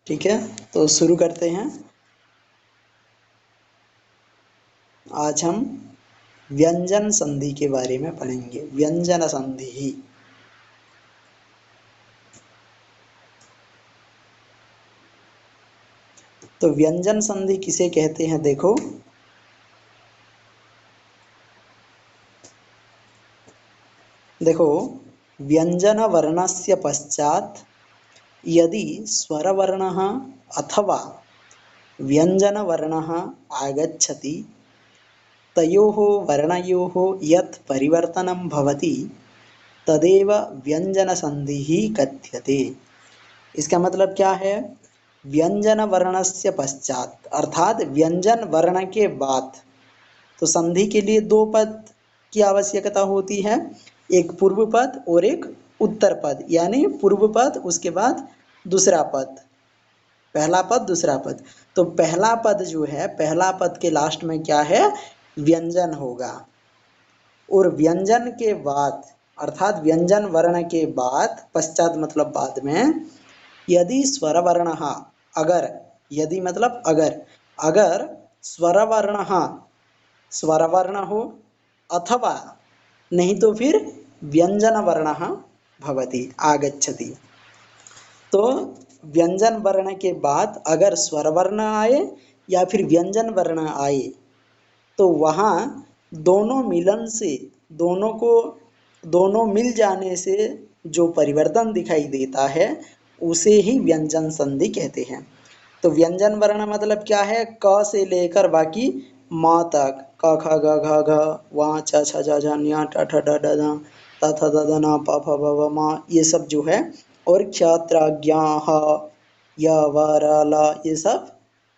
ठीक है, तो शुरू करते हैं। आज हम व्यंजन संधि के बारे में पढ़ेंगे। व्यंजन संधि। तो व्यंजन संधि किसे कहते हैं? देखो, व्यंजन वर्णस्य पश्चात यदि स्वरवर्णः अथवा व्यंजनवर्णः आगच्छति, तयोः वर्णयोः यत् परिवर्तनं भवति तदेव व्यंजनसन्धिः कथ्यते। इसका मतलब क्या है? व्यंजन वर्णस्य पश्चात अर्थात व्यंजन वर्ण के बाद, तो संधि के लिए दो पद की आवश्यकता होती है, एक पूर्व पद और एक उत्तर पद, यानी पूर्व पद उसके बाद दूसरा पद, पहला पद दूसरा पद। तो पहला पद जो है, पहला पद के लास्ट में क्या है? व्यंजन होगा। और व्यंजन के बाद अर्थात व्यंजन वर्ण के बाद, पश्चात मतलब बाद में, यदि स्वरवर्ण, अगर, यदि मतलब अगर, अगर स्वरवर्ण, स्वरवर्ण हो, अथवा नहीं तो फिर व्यंजन वर्ण भवति आगच्छति। तो व्यंजन वर्ण के बाद अगर स्वरवर्ण आए या फिर व्यंजन वर्ण आए, तो वहाँ दोनों मिलन से, दोनों मिल जाने से जो परिवर्तन दिखाई देता है उसे ही व्यंजन संधि कहते हैं। तो व्यंजन वर्ण मतलब क्या है? क से लेकर बाकी माँ तक, क ख ग घ घ व छ छ ज झ ञ ट ठ ड ढ ढ त थ द ध न प फ ब भ म, ये सब जो है, और क्ष त्र ज्ञ ह य व र ल, ये सब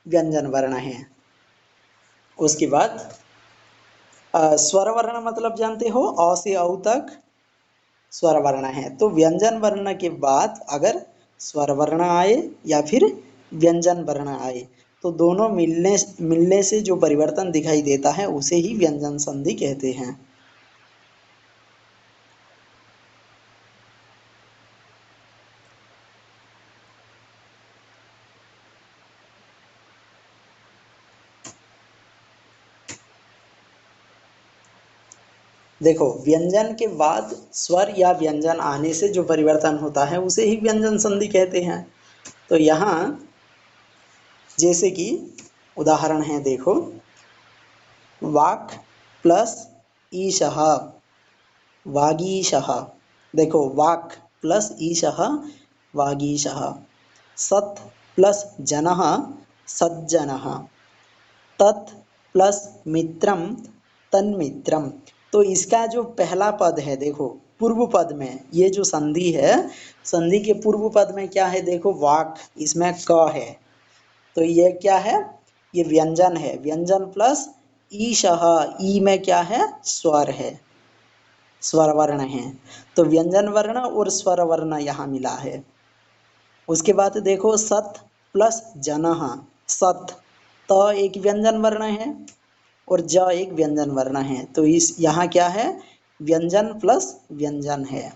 व्यंजन वर्ण है। उसके बाद स्वर वर्ण मतलब जानते हो, अ से औ तक स्वर वर्ण है। तो व्यंजन वर्ण के बाद अगर स्वर वर्ण आए या फिर व्यंजन वर्ण आए, तो दोनों मिलने से जो परिवर्तन दिखाई देता है उसे ही व्यंजन संधि कहते हैं। देखो, व्यंजन के बाद स्वर या व्यंजन आने से जो परिवर्तन होता है उसे ही व्यंजन संधि कहते हैं। तो यहाँ जैसे कि उदाहरण है, देखो, वाक् प्लस ईशः, वागीशः। देखो, वाक् प्लस ईशः, वागीशः। सत् प्लस जनः, सज्जनः। तत् प्लस मित्रम, तन्मित्रम। तो इसका जो पहला पद है, देखो पूर्व पद में ये जो संधि है, संधि के पूर्व पद में क्या है? देखो, वाक्, इसमें क है, तो ये क्या है? ये व्यंजन है। व्यंजन प्लस ईशः, ई में क्या है? स्वर है, स्वर वर्ण है। तो व्यंजन वर्ण और स्वर वर्ण यहाँ मिला है। उसके बाद देखो, सत् प्लस जनः, सत्, त एक व्यंजन वर्ण है और ज एक व्यंजन वर्ण है। तो इस यहाँ क्या है? व्यंजन प्लस व्यंजन है।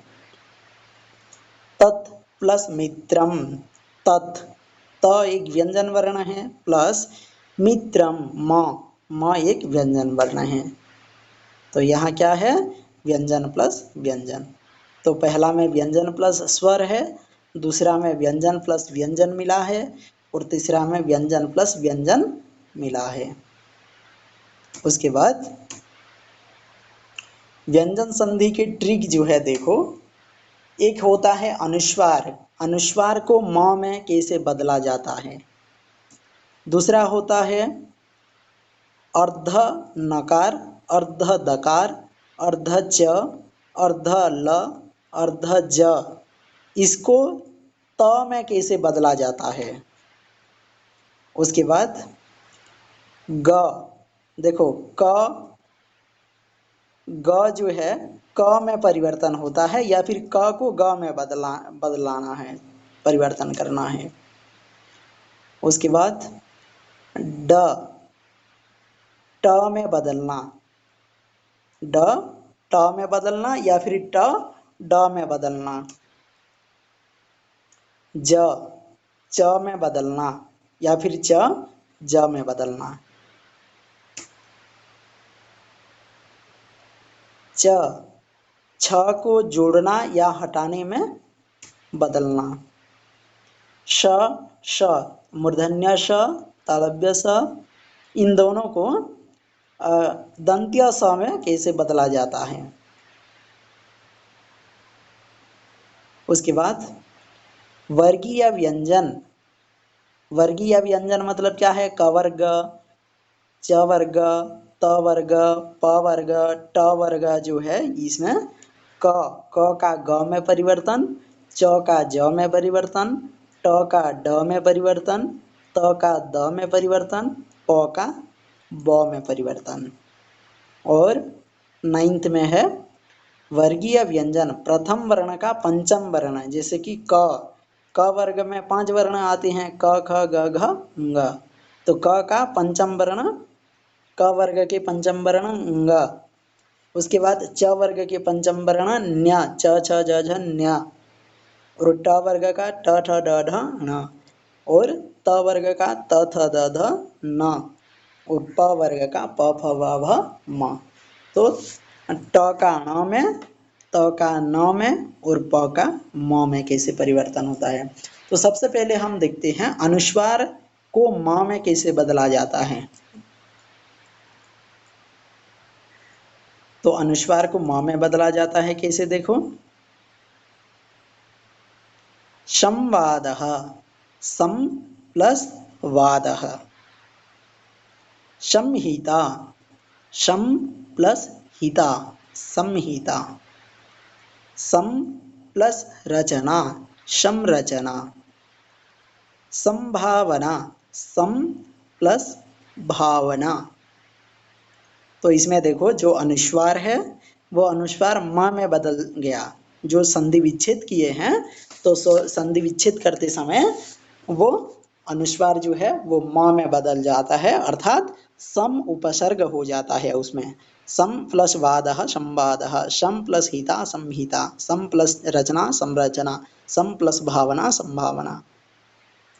तत् प्लस मित्रम, तत्, त एक व्यंजन वर्ण है, प्लस मित्रम, म एक व्यंजन वर्ण है। तो यहाँ क्या है? व्यंजन प्लस व्यंजन। तो पहला में व्यंजन प्लस स्वर है, दूसरा में व्यंजन प्लस व्यंजन मिला है, और तीसरा में व्यंजन प्लस व्यंजन मिला है। उसके बाद व्यंजन संधि की ट्रिक जो है, देखो, एक होता है अनुस्वार, अनुस्वार को म में कैसे बदला जाता है। दूसरा होता है अर्ध नकार, अर्ध दकार, अर्ध च, अर्ध ल, अर्ध ज, इसको त में कैसे बदला जाता है। उसके बाद ग, देखो, ग जो है, क में परिवर्तन होता है, या फिर क को ग में बदलाना है, परिवर्तन करना है। उसके बाद ड, ट में बदलना, ड ट में बदलना, या फिर ट ड में बदलना। ज, च में बदलना या फिर च ज में बदलना। च छ को जोड़ना या हटाने में बदलना। श श मूर्धन्य श तालव्य स, इन दोनों को दंत्य स में कैसे बदला जाता है। उसके बाद वर्गीय व्यंजन। वर्गीय व्यंजन मतलब क्या है? क वर्ग, च वर्ग, त वर्ग, प वर्ग, ट वर्ग जो है इसमें क का ग में परिवर्तन, च का ज में परिवर्तन, ट का ड में परिवर्तन, त का द में परिवर्तन, प का ब में परिवर्तन। और 9th में है वर्गीय व्यंजन प्रथम वर्ण का पंचम वर्ण, जैसे कि क वर्ग में 5 वर्ण आते हैं, क ख ग घ ङ। तो क का पंचम वर्ण, क वर्ग के पंचम वर्ण ङ। उसके बाद च वर्ग के पंचम वर्ण न्य, च छ ज झ न्य। और ट वर्ग का ट ठ ड ढ ण। और त वर्ग का त थ द ध न। और प वर्ग का प फ ब भ म। तो ट का ण में, त का न में और प का म में कैसे परिवर्तन होता है। तो सबसे पहले हम देखते हैं अनुस्वार को म में कैसे बदला जाता है। तो अनुस्वार को म में बदला जाता है कैसे, देखो। संवादः, सम प्लस वादः। संहिता, सम प्लस हिता, संहिता। सम प्लस रचना, संरचना। संभावना, सम प्लस भावना। तो इसमें देखो जो अनुस्वार है वो अनुस्वार म में बदल गया। जो संधि विच्छेद किए हैं तो संधि विच्छेद करते समय वो अनुस्वार जो है वो म में बदल जाता है, अर्थात सम उपसर्ग हो जाता है उसमें। सम प्लस वादः संवादः, सम प्लस हिता संहिता, सम प्लस रचना संरचना, सम प्लस भावना संभावना।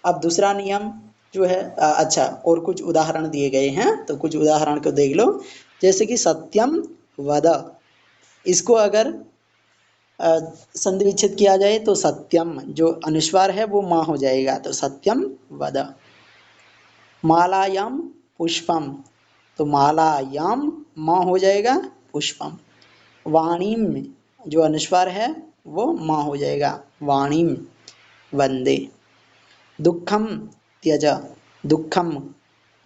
अब दूसरा नियम जो है अच्छा, और कुछ उदाहरण दिए गए हैं तो कुछ उदाहरण को देख लो। जैसे कि सत्यम वद, इसको अगर संधि विच्छेद किया जाए तो सत्यम जो अनुस्वार है वो मां हो जाएगा, तो सत्यम वद। मालायाम पुष्पम, तो मालायाम मां हो जाएगा, पुष्पम। वाणीम जो अनुस्वार है वो मां हो जाएगा, वाणीम वंदे। दुखम त्यज, दुखम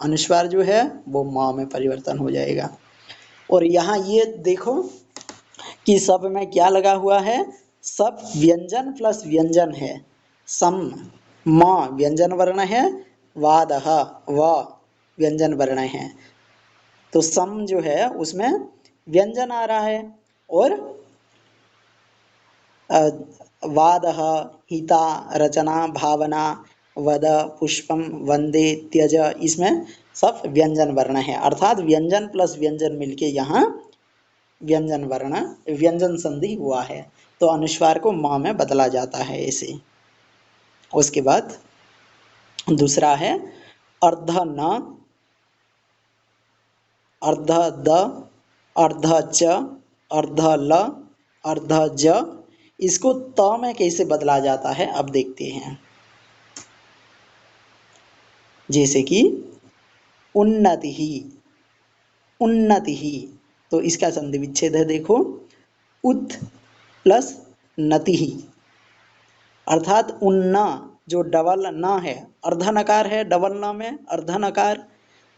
अनुस्वार जो है वो मां में परिवर्तन हो जाएगा। और यहाँ ये देखो कि सब में क्या लगा हुआ है, सब व्यंजन प्लस व्यंजन है। सम म व्यंजन वर्ण है, वादः व व्यंजन वर्ण है। तो सम जो है उसमें व्यंजन आ रहा है, और वादः हिता रचना भावना वद पुष्पम वंदे त्यज, इसमें सब व्यंजन वर्ण है, अर्थात व्यंजन प्लस व्यंजन मिलके यहाँ व्यंजन वर्ण व्यंजन संधि हुआ है। तो अनुस्वार को म में बदला जाता है ऐसे। उसके बाद दूसरा है अर्ध न, अर्ध द, अर्ध च, अर्ध ल, अर्ध ज। इसको त में कैसे बदला जाता है अब देखते हैं। जैसे कि उन्नति ही, उन्नति ही, तो इसका संधि विच्छेद है देखो, उत प्लस नति ही, अर्थात उन्न जो डबल न है, अर्ध नकार है डबल न में अर्ध नकार,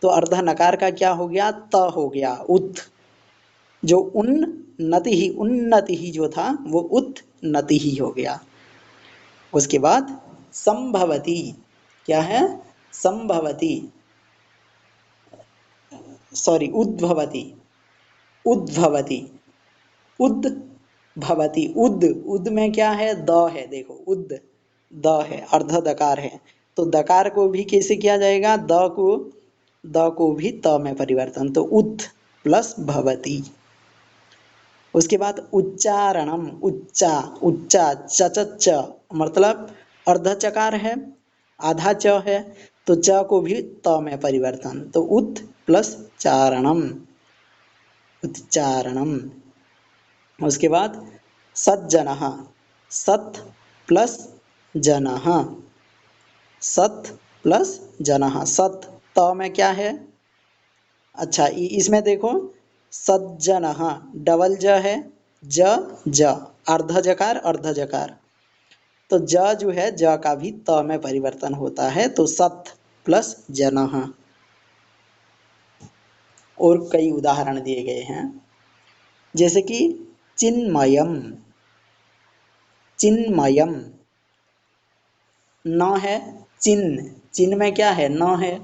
तो अर्ध नकार का क्या हो गया, त हो गया, उत। जो उन्नति ही, उन्नति ही जो था वो उत नति ही हो गया। उसके बाद संभवती, क्या है, संभवती, सॉरी उद्भवती, उद्भवती, उद्भवती, उद, उद में क्या है, द है देखो, उद द है, अर्ध दकार है, तो दकार को भी कैसे किया जाएगा, द को भी त में परिवर्तन, तो उत प्लस भवती। उसके बाद उच्चारणम, उच्चा, उच्चा चचच्च मतलब अर्ध चकार है, आधा च है तो च को भी त में परिवर्तन, तो उत प्लस चारणम, उच्चारणम। उसके बाद सज्जनः, सत् प्लस जनः, सत् प्लस जनः, सत् त में क्या है, अच्छा इसमें देखो सज्जनः डबल ज है, ज ज अर्ध जकार अर्ध जकार, तो ज जो है ज का भी त में परिवर्तन होता है, तो सत् प्लस जनः। और कई उदाहरण दिए गए हैं, जैसे कि चिन्मयम, चिन्मयम, न है चिन्ह, चिन्ह में क्या है न है,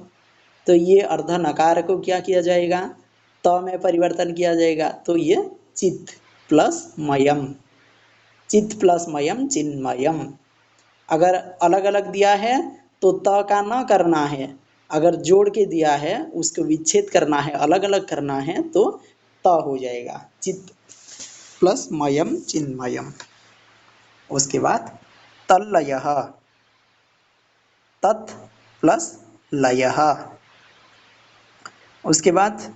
तो ये अर्ध नकार को क्या किया जाएगा, त में परिवर्तन किया जाएगा, तो ये चित प्लस मयम, चित प्लस मयम चिन्मयम। अगर अलग अलग दिया है तो त का न करना है, अगर जोड़ के दिया है उसको विच्छेद करना है, अलग अलग करना है, तो त हो जाएगा, चित प्लस मयम चिन्मयम। उसके बाद तल्लयः, तत् प्लस लयः। उसके बाद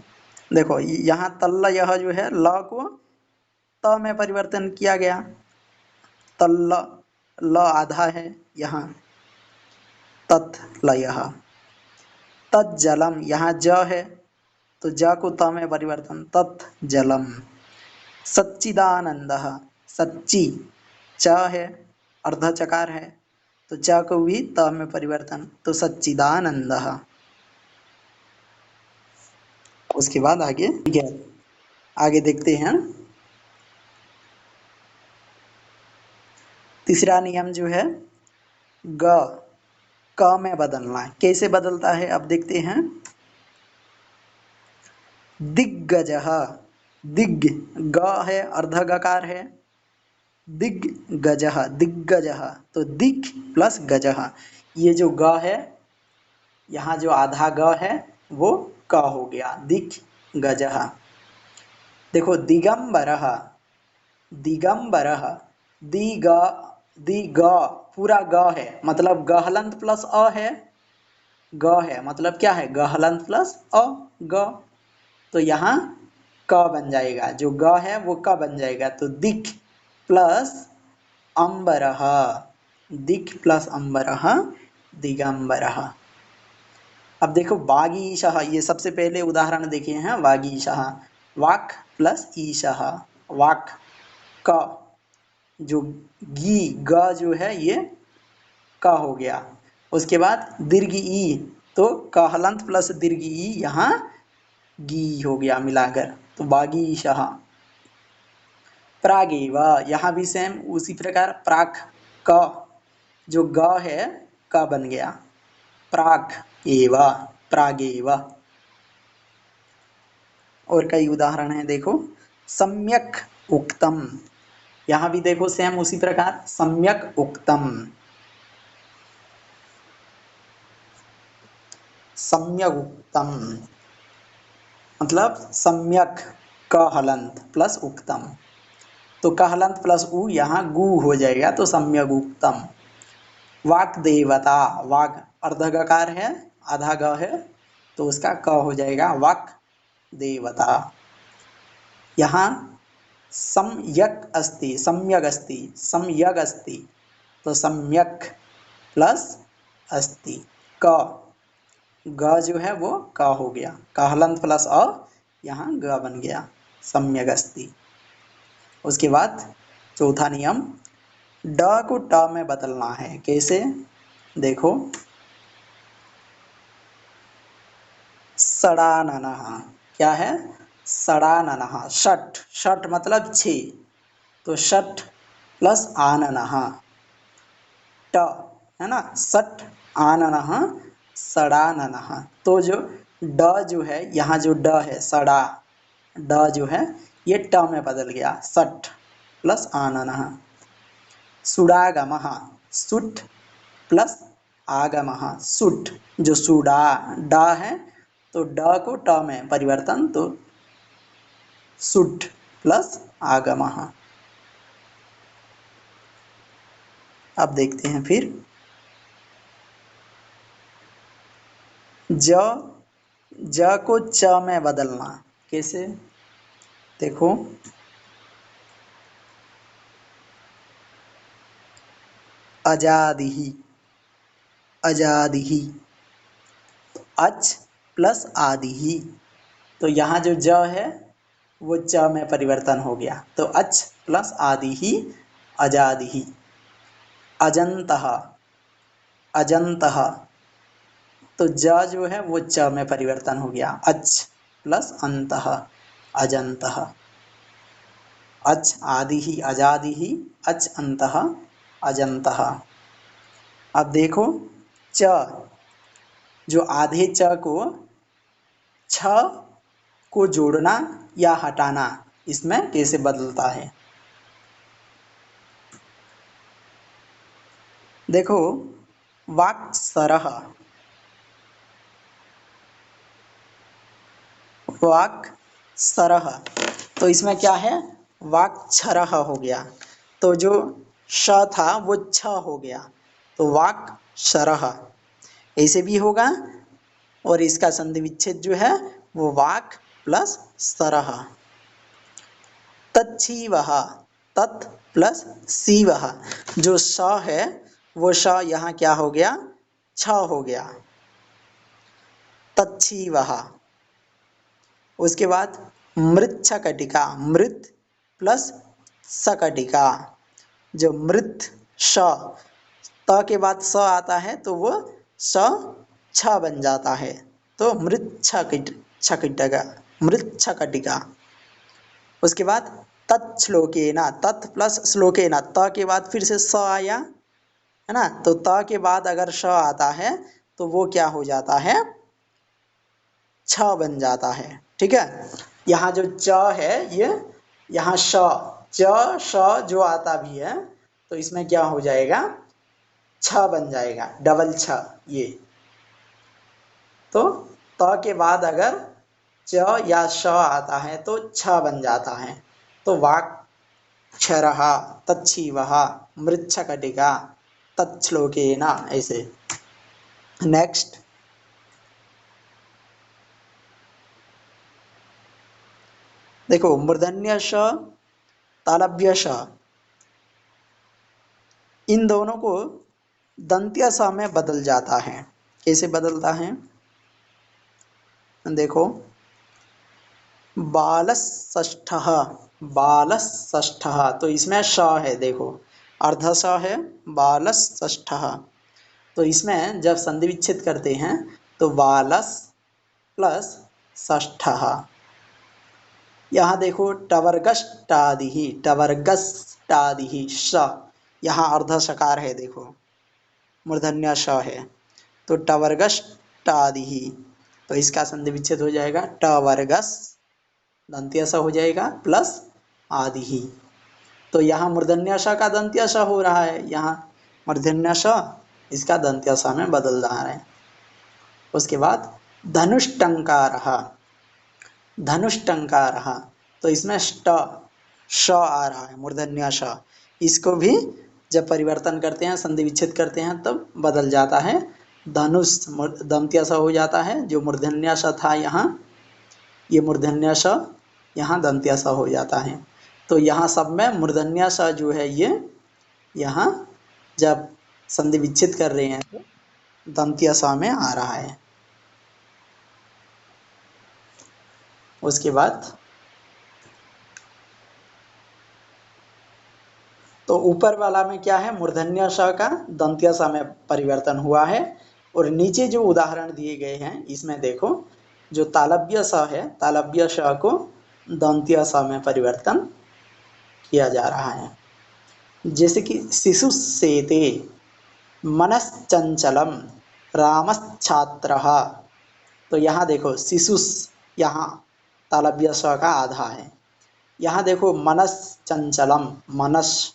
देखो यहाँ तल्लयः जो है ल को त में परिवर्तन किया गया, तल्ल, ल आधा है यहाँ, तत् लयः। तज्जलम, यहाँ ज है तो ज को त में परिवर्तन, तत् जलम। सच्चिदानंदः, सच्ची च है अर्ध चकार है, तो च को भी त में परिवर्तन, तो सच्चिदानंदः। उसके बाद आगे ठीक है, आगे देखते हैं। तीसरा नियम जो है ग क में बदलना, कैसे बदलता है अब देखते हैं। दिग्गजः, दिग्ग ग है अर्ध गकार है, दिग्गजः दिग्गजः, तो दिक् प्लस गजः, ये जो ग है यहाँ जो आधा ग है वो क हो गया, दिक् गजः। देखो दिगंबरः, दिगंबरः, दिग, दिग पूरा ग है, मतलब गहलंत प्लस अ है, ग है मतलब क्या है गहलंत प्लस अ, ग, तो यहाँ क बन जाएगा, जो ग है वो क बन जाएगा, तो दिक् प्लस अंबरः, दिक् प्लस अंबरः दिगंबरः। अब देखो वागीशः, ये सबसे पहले उदाहरण देखे हैं वागीशः, वाक् प्लस ईशः, वाक् क, जो गी ग जो है ये क हो गया। उसके बाद दीर्घ ई, तो कहलंत प्लस दीर्घ ई यहाँ गी हो गया मिलाकर, तो बागीशः। प्रागेव, यहाँ भी सेम उसी प्रकार प्राक क, जो ग है क बन गया, प्राक एव, प्रागेव। और कई उदाहरण हैं देखो, सम्यक उक्तम, यहाँ भी देखो सेम उसी प्रकार सम्यक उक्तम, सम्यक उक्तम मतलब सम्यक क हलंत प्लस उक्तम, तो क हलंत प्लस उ यहाँ गु हो जाएगा, तो सम्यक उक्तम। वाक देवता, वाक अर्ध गकार है आधा ग है, तो उसका क हो जाएगा वाक देवता। यहाँ सम्यक अस्ति, सम्यक अस्ति, सम्यक अस्ति, तो सम्यक प्लस अस्ति, क ग जो है वो क हो गया, क हलंत प्लस अ यहाँ ग बन गया, सम्यक अस्ति। उसके बाद चौथा नियम, ड को ट में बदलना है, कैसे देखो, षडाननः, क्या है षडाननः, षट, षट मतलब 6, तो षट प्लस आननः, ट है ना, षट आननः षडाननः, तो जो ड जो है यहाँ जो ड है सड़ा, ड जो है ये ट में बदल गया, षट प्लस आननः। सुडागमः, सुट प्लस आगमः, सुट, जो सुडा डा है तो ड को ट में परिवर्तन, तो सुट प्लस आगमः। अब देखते हैं फिर ज ज को च में बदलना। कैसे? देखो, अजादिहि, अजादिहि, अच प्लस आदिहि। तो यहाँ जो ज है वो च में परिवर्तन हो गया, तो अच प्लस आदिहि, अजादिहि। अजंतः, अजंतः, तो ज जो है वो च में परिवर्तन हो गया, अच प्लस अंतः, अजंतः। अच आदिहि, अजादिहि, अच अंतः, अजंतः। अब देखो, च, जो आधे च को छ को जोड़ना या हटाना, इसमें कैसे बदलता है? देखो, वाक्सरः, वाक्सरः, तो इसमें क्या है? वाक्छरः हो गया, तो जो श था वो छ हो गया, तो वाक्शरः ऐसे भी होगा। और इसका संधि विच्छेद जो है वो वाक प्लस सरः। तच्छीवः, तत् प्लस सीवः, जो स है वो श यहाँ क्या हो गया? छ हो गया, तच्छीवः। उसके बाद मृच्छकटिका, मृत प्लस सकटिका, जो मृत श, त के बाद स आता है तो वो स छ बन जाता है, तो मृच्छकटिका, मृच्छकटिका। उसके बाद तत्श्लोकेन, तत् प्लस श्लोकेन, त के बाद फिर से स आया है ना, तो त के बाद अगर श आता है तो वो क्या हो जाता है? छ बन जाता है। ठीक है, यहाँ जो च है ये, यहाँ श, च श जो आता भी है तो इसमें क्या हो जाएगा? छ बन जाएगा, डबल छ ये। तो त के बाद अगर च या श आता है तो छ बन जाता है, तो वाक्क्षरः, तच्छीवः, मृच्छकटिका, तच्छ्लोकेन, ऐसे। नेक्स्ट, देखो, मूर्धन्य श, तालव्य श, इन दोनों को दंत्य स में बदल जाता है। कैसे बदलता है? देखो, बालषष्ठः, बालषष्ठः, तो इसमें श है, देखो अर्ध स है, बालषष्ठः। तो इसमें जब संधि विच्छेद करते हैं तो बालस प्लस षष्ठः। यहाँ देखो, टवर्गष्टादिहि, टवर्गष्टादिहि, श, यहाँ अर्ध सकार है, देखो मूर्धन्य श है, तो टवर्गष्टादिहि, तो इसका संधि विच्छेद हो जाएगा टवर्गस, दंत्य स हो जाएगा, प्लस आदिहि। तो यहाँ मूर्धन्य श का दंत्य स हो रहा है, यहाँ मूर्धन्य श इसका दंत्य स में बदल रहा है। उसके बाद धनुष्टंकारः, धनुष्टंकारः, तो इसमें ष्ट, श आ रहा है, मूर्धन्य श, इसको भी जब परिवर्तन करते हैं, संधि विच्छेद करते हैं, तब बदल जाता है, धनुष दंत्य स हो जाता है, जो मूर्धन्य श था यहाँ, ये मूर्धन्य श यहाँ दंत्य स हो जाता है। तो यहाँ सब में मूर्धन्य स जो है ये यहाँ जब संधि विच्छेद कर रहे हैं तो दंत्य स में आ रहा है। उसके बाद तो ऊपर वाला में क्या है? मूर्धन्य श का दंत्य स में परिवर्तन हुआ है, और नीचे जो उदाहरण दिए गए हैं इसमें देखो, जो तालव्य स है, तालव्य श को दंत्य स में परिवर्तन किया जा रहा है। जैसे कि शिशुसेते, मनश्चंचलम, रामश्छात्रः, तो यहाँ देखो शिशुस, यहाँ तालव्य स का आधा है, यहाँ देखो मनश्चंचलम, मनस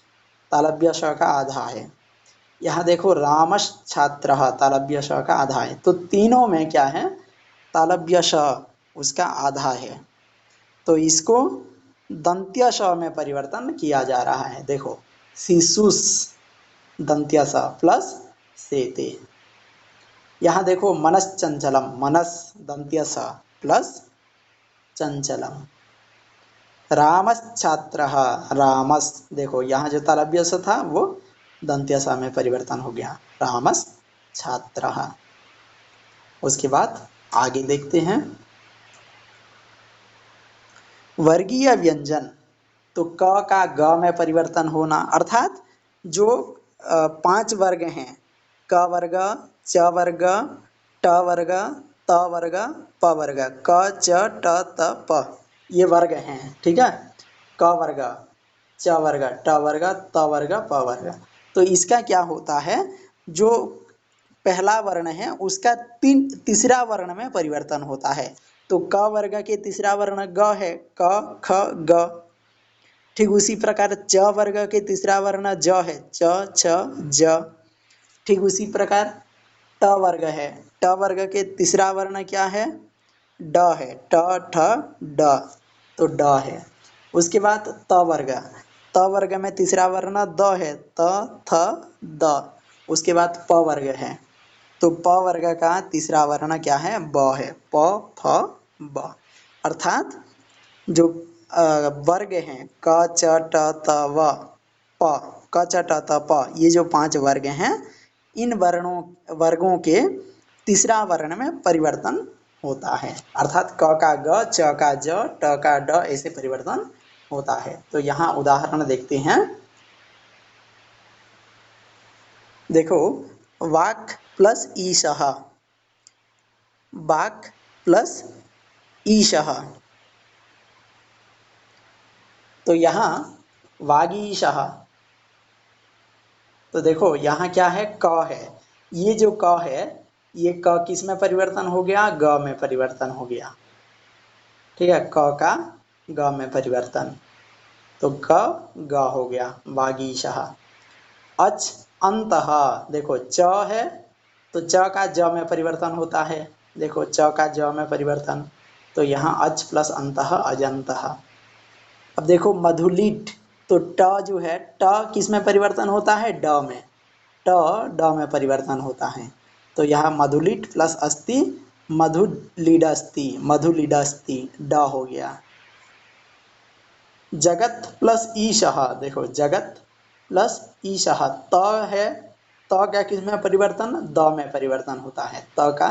तालव्य श का आधा है, यहाँ देखो रामश्छात्रः, तालव्य श का आधा है, तो तीनों में क्या है? तालव्य श उसका आधा है, तो इसको दंत्य श में परिवर्तन किया जा रहा है। देखो, शिशुस दंत्य स प्लस सेते। यहाँ देखो मनश्चंचलम, मनस दंत्य स प्लस चंचलम। रामश्छात्रः, रामस, देखो यहाँ जो तालव्य स था वो दंत्य स में परिवर्तन हो गया, रामश्छात्रः। उसके बाद आगे देखते हैं वर्गीय व्यंजन। तो क का ग में परिवर्तन होना, अर्थात जो 5 वर्ग हैं, क वर्ग, च वर्ग, ट वर्ग, त वर्ग, प वर्ग, क च ट त प, ये वर्ग हैं, ठीक है। क वर्ग, च वर्ग, ट वर्ग, त वर्ग, प वर्ग। तो इसका क्या होता है, जो पहला वर्ण है उसका तीसरा वर्ण में परिवर्तन होता है। तो क वर्ग के तीसरा वर्ण ग है, क ख ग। ठीक उसी प्रकार च वर्ग के तीसरा वर्ण ज है, च छ ज। ठीक उसी प्रकार ट वर्ग है, ट वर्ग के तीसरा वर्ण क्या है, ड है, ट ठ ड, तो ड है। उसके बाद त वर्ग, त वर्ग में तीसरा वर्ण द है, त थ द। उसके बाद प वर्ग है, तो प वर्ग का तीसरा वर्ण क्या है, ब है, प फ ब। अर्थात जो वर्ग हैं क च ट त व प, क च ट त प, ये जो 5 वर्ग हैं, इन वर्गों के तीसरा वर्ण में परिवर्तन होता है। अर्थात क का ग, च का ज, ट का ड, ऐसे परिवर्तन होता है। तो यहाँ उदाहरण देखते हैं। देखो वाक प्लस ईशः, वाक प्लस ईशः, तो यहाँ वागीशः। तो देखो यहाँ क्या है, क है, ये जो क है, ये क किस में परिवर्तन हो गया, ग में परिवर्तन हो गया। ठीक है, क का ग में परिवर्तन, तो क ग हो गया, वागीशः। अच अंतः, देखो च है तो च का ज में परिवर्तन होता है, देखो च का ज में परिवर्तन, तो यहाँ अच प्लस अंतः अजंतः। अब देखो मधुलिट, तो ट जो है, ट किस में परिवर्तन होता है, ड में, ट ड में परिवर्तन होता है, तो यहाँ मधुलिट प्लस अस्ति मधुलिडस्ति, मधुलिडस्ति, ड हो गया। जगत प्लस ईशः, देखो जगत प्लस ईशः, त है, त का किस में परिवर्तन, द में परिवर्तन होता है, त का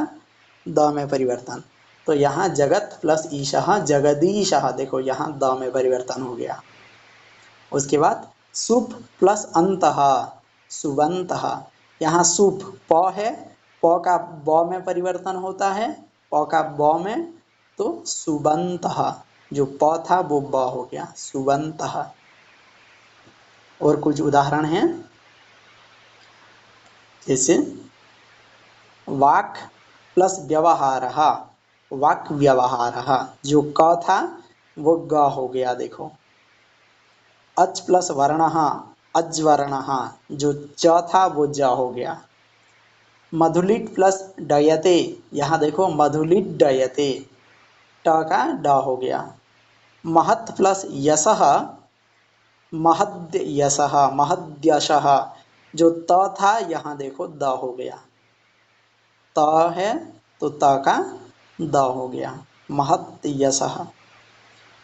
द में परिवर्तन, तो यहाँ जगत प्लस ईशः जगदीशः, देखो यहाँ द में परिवर्तन हो गया। उसके बाद सुप प्लस अंतः सुबंतः, यहाँ सुप प है, प का ब में परिवर्तन होता है, प का ब में, तो सुबंतः, जो प था वो ब हो गया, सुबंतः। और कुछ उदाहरण हैं, जैसे वाक प्लस व्यवहारः, वाक व्यवहारः, जो क था वो ग हो गया, देखो। अच प्लस वर्णः अज्वर्णः, जो च था वो ज हो गया। मधुलिट प्लस डयते, यहाँ देखो मधुलिट डयते, ट का ड हो गया। महत् प्लस यशः महद्यशः, महद्यशः, जो त था यहाँ देखो द हो गया, त है तो त का द हो गया, महद्यशः।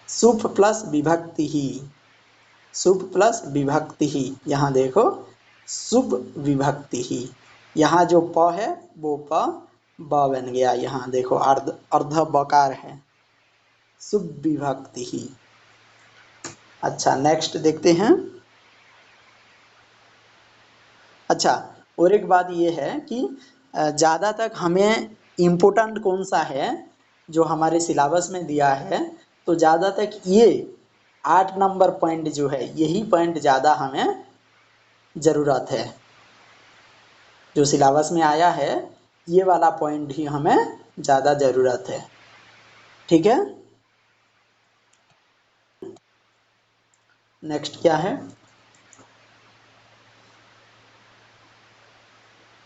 सुप प्लस विभक्ति ही, शुभ प्लस विभक्ति ही, यहाँ देखो शुभ विभक्ति ही, यहाँ जो प है वो प ब बन गया, यहाँ देखो अर्ध बकार है, शुभ विभक्ति ही। अच्छा नेक्स्ट देखते हैं। अच्छा, और एक बात ये है कि ज़्यादा तक हमें इम्पोर्टेंट कौन सा है जो हमारे सिलेबस में दिया है, तो ज़्यादा तक ये 8 नंबर पॉइंट जो है, यही पॉइंट ज़्यादा हमें ज़रूरत है, जो सिलेबस में आया है ये वाला पॉइंट ही हमें ज़्यादा ज़रूरत है, ठीक है। नेक्स्ट क्या है,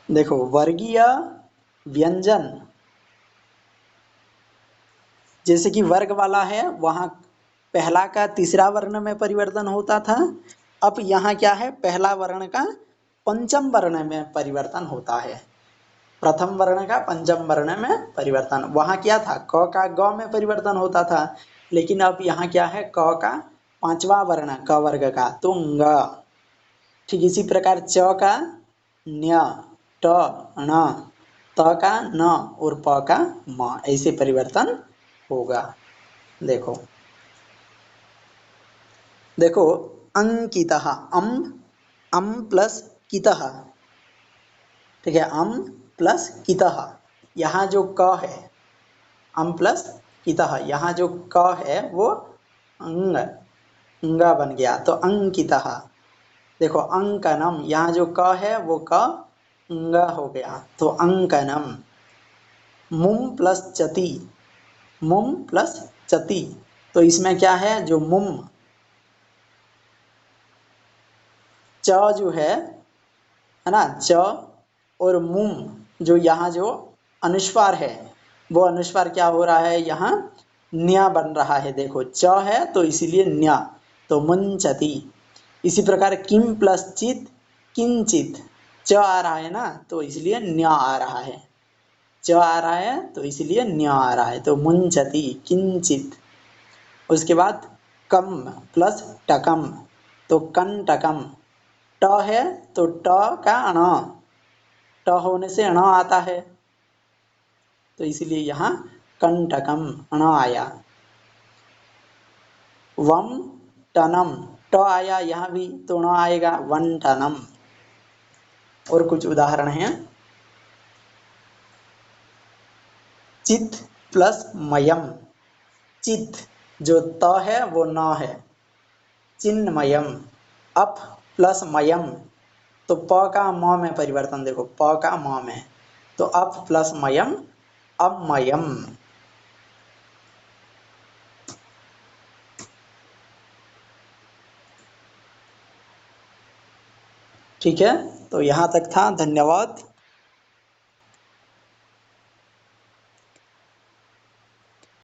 देखो वर्गीय व्यंजन, जैसे कि वर्ग वाला है वहाँ पहला का तीसरा वर्ण में परिवर्तन होता था, अब यहाँ क्या है, पहला वर्ण का पंचम वर्ण में परिवर्तन होता है। प्रथम वर्ण का पंचम वर्ण में परिवर्तन। वहां क्या था, क का ग में परिवर्तन होता था, लेकिन अब यहाँ क्या है, क का पांचवा वर्ण क वर्ग का तो ङ। ठीक इसी प्रकार च का न्य, ट ण, त का न और प का म, ऐसे परिवर्तन होगा। देखो देखो अंकितः, अम प्लस कितः, ठीक है, अम प्लस कितः, यहाँ जो क है अम प्लस कितः, यहाँ जो क है वो अंग, अंगा बन गया तो अंकितः। देखो अंकनम, यहाँ जो क है वो क अंग हो गया तो अंकनम। मुम प्लस चति, मुम प्लस चति, तो इसमें क्या है, जो मुम च जो है ना, च और मुम जो यहाँ जो अनुस्वार है वो अनुस्वार क्या हो रहा है, यहाँ न्या बन रहा है। देखो च है तो इसीलिए न्या, तो मुंचति। इसी प्रकार किम प्लस चित किंचित, च आ रहा है ना तो इसलिए न्या आ रहा है, च आ रहा है तो इसलिए न्या आ रहा है, तो मुंचति किंचित। उसके बाद कम प्लस टकम, तो कंटकम, ट है तो ट का अण, ट होने से अण आता है तो इसलिए यहाँ कंटकम अण आया। वम टनम, ट आया यहाँ भी तो अण आएगा, वन टनम। और कुछ उदाहरण हैं, चित प्लस मयम, चित जो त है वो न है, चिन्मयम। अप प्लस मयम, तो प का म में परिवर्तन, देखो प का म में, तो अप प्लस मयम अमयम। ठीक है, तो यहाँ तक था, धन्यवाद।